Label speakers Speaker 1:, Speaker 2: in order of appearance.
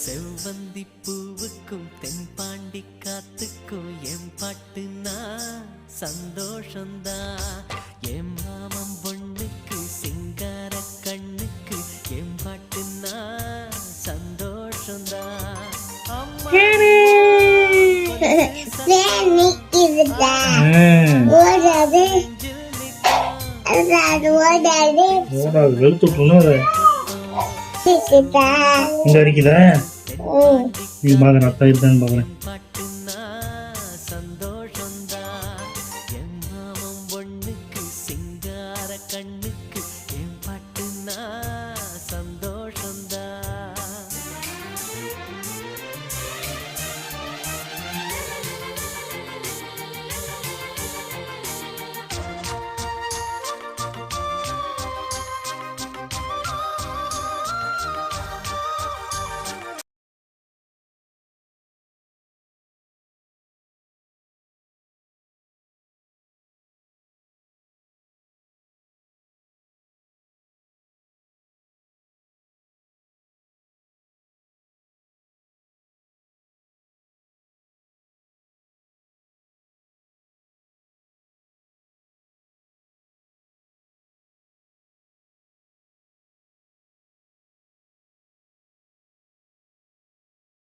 Speaker 1: செவ்வந்தி பூவுக்கும் தென்பாண்டி காத்துக்கும் என் பாட்டுனா சந்தோஷந்தா. என் மாமன் பொண்ணுக்கு சிங்கார கண்ணுக்கு என் பாட்டுனா சந்தோஷந்தா.
Speaker 2: இங்க அடிக்குதா? நீ பாக்குற அத்தா இருக்கான்னு பாக்குறேன்.